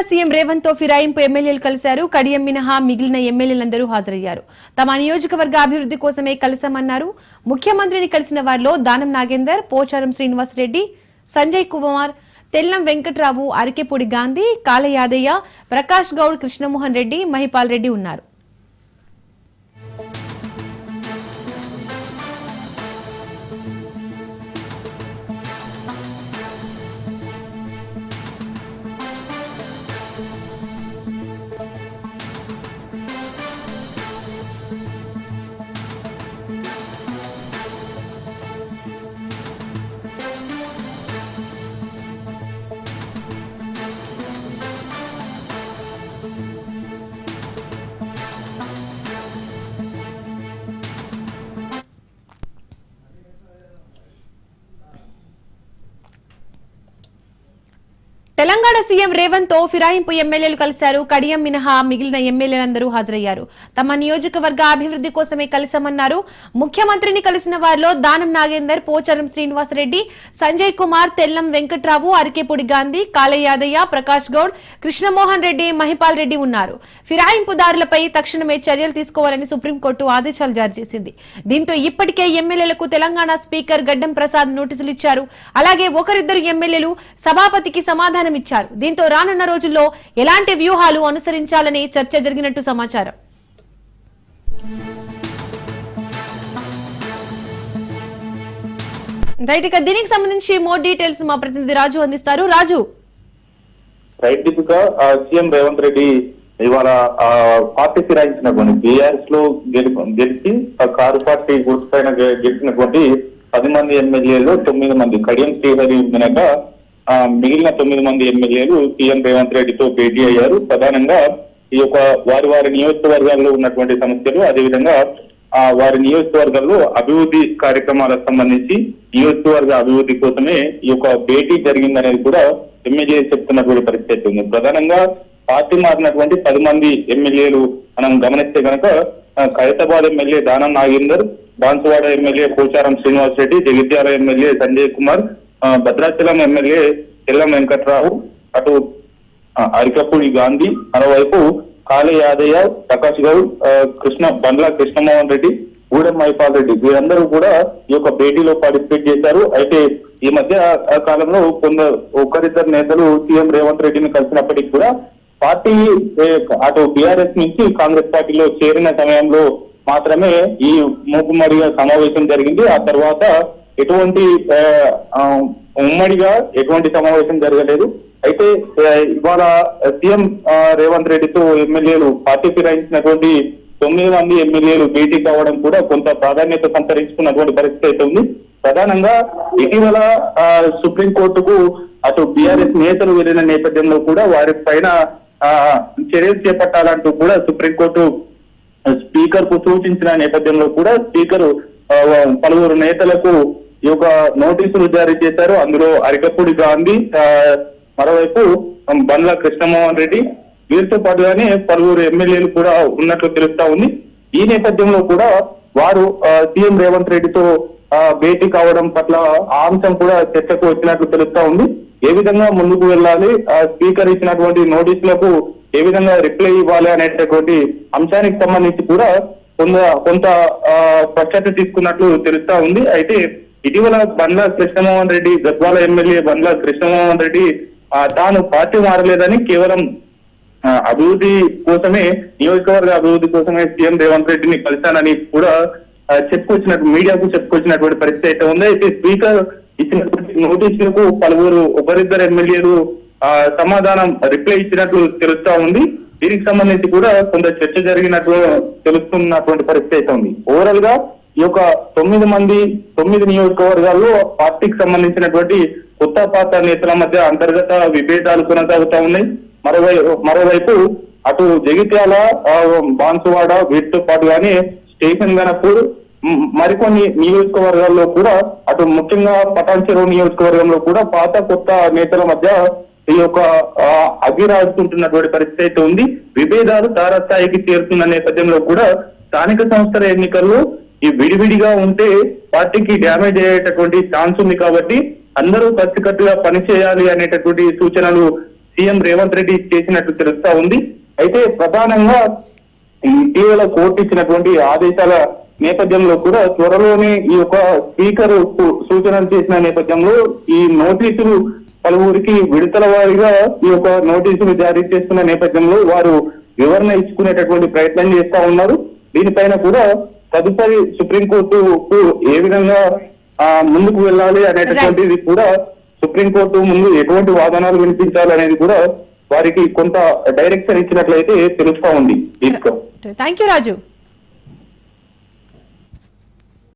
CM Revanth తో ఫిరాయింపు ఎమ్మెల్యేలు కలిశారు. కడియం మినహా మిగిలిన ఎమ్మెల్యేలందరూ హాజరయ్యారు. తమ నియోజకవర్గ అభివృద్ధి కోసమే కలిశామన్నారు. ముఖ్యమంత్రిని కలిసిన వారిలో దానం నాగేందర్, పోచారం శ్రీనివాసరెడ్డి, సంజయ్ కుమార్, తెల్లం వెంకట్రావు, అరికెపూడి గాంధీ, కాళ యాదయ్య, ప్రకాష్ గౌడ్, కృష్ణమోహన్ రెడ్డి, మహిపాల్ రెడ్డి ఉన్నారు. తెలంగాణ సీఎం రేవంత్ తో ఫిరాయింపు ఎమ్మెల్యేలు కలిశారు. కడియం మినహా మిగిలిన ఎమ్మెల్యేలందరూ హాజరయ్యారు. తమ నియోజకవర్గ అభివృద్ధి కోసమే కలిశామన్నారు. ముఖ్యమంత్రిని కలిసిన వారిలో దానం నాగేందర్, పోచారం శ్రీనివాసరెడ్డి, సంజయ్ కుమార్, తెల్లం వెంకట్రావు, అరికెపూడి గాంధీ, కాళ యాదయ్య, ప్రకాష్ గౌడ్, కృష్ణమోహన్ రెడ్డి, మహిపాల్ రెడ్డి ఉన్నారు. ఫిరాయింపుదారులపై తక్షణమే చర్యలు తీసుకోవాలని సుప్రీంకోర్టు ఆదేశాలు జారీ చేసింది. దీంతో ఇప్పటికే ఎమ్మెల్యేలకు తెలంగాణ స్పీకర్ గడ్డం ప్రసాద్ నోటీసులు ఇచ్చారు. అలాగే ఒకరిద్దరు ఎమ్మెల్యేలు సభాపతికి సమాధానం ఇచ్చారు. దీంతో రానున్న రోజుల్లో ఎలాంటి వ్యూహాలు అనుసరించాలని చర్చ జరిగినట్టు సమాచారం. రైట్, ఇక దీనికి సంబంధించి మోర్ డీటెయిల్స్ మా ప్రతినిధి రాజు అందిస్తారు. రాజు. రైట్ దీపిక, సీఎం రేవంత్ రెడ్డి ఇవాళ పార్టీ ఫిరాయించినటువంటి బీఆర్ఎస్ లో గెలిచి కారు పార్టీ గుర్తు పైన గెలిచినటువంటి 10 మంది ఎమ్మెల్యేలు 9 మంది కడియం శ్రీహరి మినగా మిగిలిన 9 మంది ఎమ్మెల్యేలు సీఎం రేవంత్ రెడ్డితో భేటీ అయ్యారు. ప్రధానంగా ఈ యొక్క వారి నియోజకవర్గాల్లో ఉన్నటువంటి సమస్యలు, అదేవిధంగా వారి నియోజకవర్గాల్లో అభివృద్ధి కార్యక్రమాలకు సంబంధించి నియోజకవర్గ అభివృద్ధి కోసమే ఈ యొక్క భేటీ జరిగిందనేది కూడా ఎమ్మెల్యే చెప్తున్నటువంటి పరిస్థితి ఉంది. ప్రధానంగా పార్టీ మారినటువంటి 10 మంది ఎమ్మెల్యేలు మనం గమనిస్తే కనుక Khairatabad MLA Danam Nagender, Banswada MLA Pocharam Srinivas Reddy, Jagtial MLA Sanjay Kumar, Bhadrachalam MLA Tellam Venkatrao, అటు అరికపూడి గాంధీ, మరోవైపు కాళ యాదయ్య, ప్రకాష్ గౌడ్, బండ్ల కృష్ణమోహన్ రెడ్డి, గూడెం మహిపాల్ రెడ్డి వీరందరూ కూడా ఈ యొక్క భేటీలో పార్టిసిపేట్ చేశారు. అయితే ఈ మధ్య కాలంలో ఒకరిద్దరు నేతలు సీఎం రేవంత్ రెడ్డిని కలిసినప్పటికీ కూడా పార్టీ అటు బీఆర్ఎస్ నుంచి కాంగ్రెస్ పార్టీలో చేరిన సమయంలో మాత్రమే ఈ మూకుమ్మడిగా సమావేశం జరిగింది. ఆ తర్వాత ఎటువంటి ఉమ్మడిగా ఎటువంటి సమావేశం జరగలేదు. అయితే ఇవాళ సీఎం రేవంత్ రెడ్డితో ఎమ్మెల్యేలు పార్టీ ఫిరాయించినటువంటి 9 మంది ఎమ్మెల్యేలు భేటీ కావడం కూడా కొంత ప్రాధాన్యత సంతరించుకున్నటువంటి పరిస్థితి అయితే ఉంది. ప్రధానంగా ఇటీవల సుప్రీంకోర్టుకు అటు బీఆర్ఎస్ నేతలు వెళ్లిన నేపథ్యంలో కూడా వారి పైన చర్యలు చేపట్టాలంటూ కూడా సుప్రీంకోర్టు స్పీకర్ కు సూచించిన నేపథ్యంలో కూడా స్పీకర్ పలువురు నేతలకు ఈ యొక్క నోటీసులు జారీ చేశారు. అందులో అరికపూడి గాంధీ, మరోవైపు బండ్ల కృష్ణమోహన్ రెడ్డి, వీరితో పాటుగానే పలువురు ఎమ్మెల్యేలు కూడా ఉన్నట్లు తెలుస్తా ఉంది. ఈ నేపథ్యంలో కూడా వారు సీఎం రేవంత్ రెడ్డితో భేటీ కావడం పట్ల ఆ అంశం కూడా చర్చకు వచ్చినట్లు తెలుస్తా ఉంది. ఏ విధంగా ముందుకు వెళ్ళాలి, స్పీకర్ ఇచ్చినటువంటి నోటీసులకు ఏ విధంగా రిప్లై ఇవ్వాలి అనేటటువంటి అంశానికి సంబంధించి కూడా కొంత స్పష్టత తీసుకున్నట్లు తెలుస్తా ఉంది. అయితే ఇటీవల బండ్ల కృష్ణమోహన్ రెడ్డి, గద్వాల ఎమ్మెల్యే బండ్ల కృష్ణమోహన్ రెడ్డి తాను పార్టీ మారలేదని కేవలం అభివృద్ధి కోసమే, నియోజకవర్గ అభివృద్ధి కోసమే సీఎం రేవంత్ రెడ్డిని కలిశానని కూడా మీడియాకు చెప్పుకొచ్చినటువంటి పరిస్థితి అయితే ఉంది. అయితే స్పీకర్ ఇచ్చినటువంటి నోటీసులకు ఒకరిద్దరు ఎమ్మెల్యేలు సమాధానం రిప్లై ఇచ్చినట్లు తెలుస్తా ఉంది. దీనికి సంబంధించి కూడా కొంత చర్చ జరిగినట్లు తెలుస్తున్నటువంటి పరిస్థితి అయితే ఉంది. ఓవరాల్ గా ఈ యొక్క 9 నియోజకవర్గాల్లో పార్టీకి సంబంధించినటువంటి కొత్త పాత నేతల మధ్య అంతర్గత విభేదాలు కొనసాగుతా ఉన్నాయి. మరోవైపు అటు జగిత్యాల, బాన్సువాడ వీటితో పాటుగానే స్టేషన్ గణపూర్, మరికొన్ని నియోజకవర్గాల్లో కూడా అటు ముఖ్యంగా పటాన్ చెరువు నియోజకవర్గంలో కూడా పాత కొత్త నేతల మధ్య ఈ యొక్క అభిరాజుకుంటున్నటువంటి పరిస్థితి అయితే ఉంది. విభేదాలు తారస్థాయికి చేరుతున్న నేపథ్యంలో కూడా స్థానిక సంస్థల ఎన్నికల్లో ఈ విడివిడిగా ఉంటే పార్టీకి డ్యామేజ్ అయ్యేటటువంటి ఛాన్స్ ఉంది. కాబట్టి అందరూ కలిసికట్టుగా పనిచేయాలి అనేటటువంటి సూచనలు సీఎం రేవంత్ రెడ్డి చేసినట్టు తెలుస్తా ఉంది. అయితే ప్రధానంగా ఇటీవల కోర్టు ఇచ్చినటువంటి ఆదేశాల నేపథ్యంలో కూడా త్వరలోనే ఈ యొక్క స్పీకర్ సూచనలు చేసిన నేపథ్యంలో ఈ నోటీసులు పలువురికి విడతల వారీగా ఈ యొక్క నోటీసులు జారీ చేస్తున్న నేపథ్యంలో వారు వివరణ ఇచ్చుకునేటటువంటి ప్రయత్నం చేస్తా ఉన్నారు. దీనిపైన కూడా తదుపరి సుప్రీంకోర్టుకు ఏ విధంగా ముందుకు వెళ్ళాలి అనేటటువంటిది కూడా సుప్రీంకోర్టు ముందు ఎటువంటి వాదనలు వినిపించాలి అనేది కూడా వారికి కొంత డైరెక్షన్ ఇచ్చినట్లయితే తెలుస్తా ఉంది. Thank you Raju.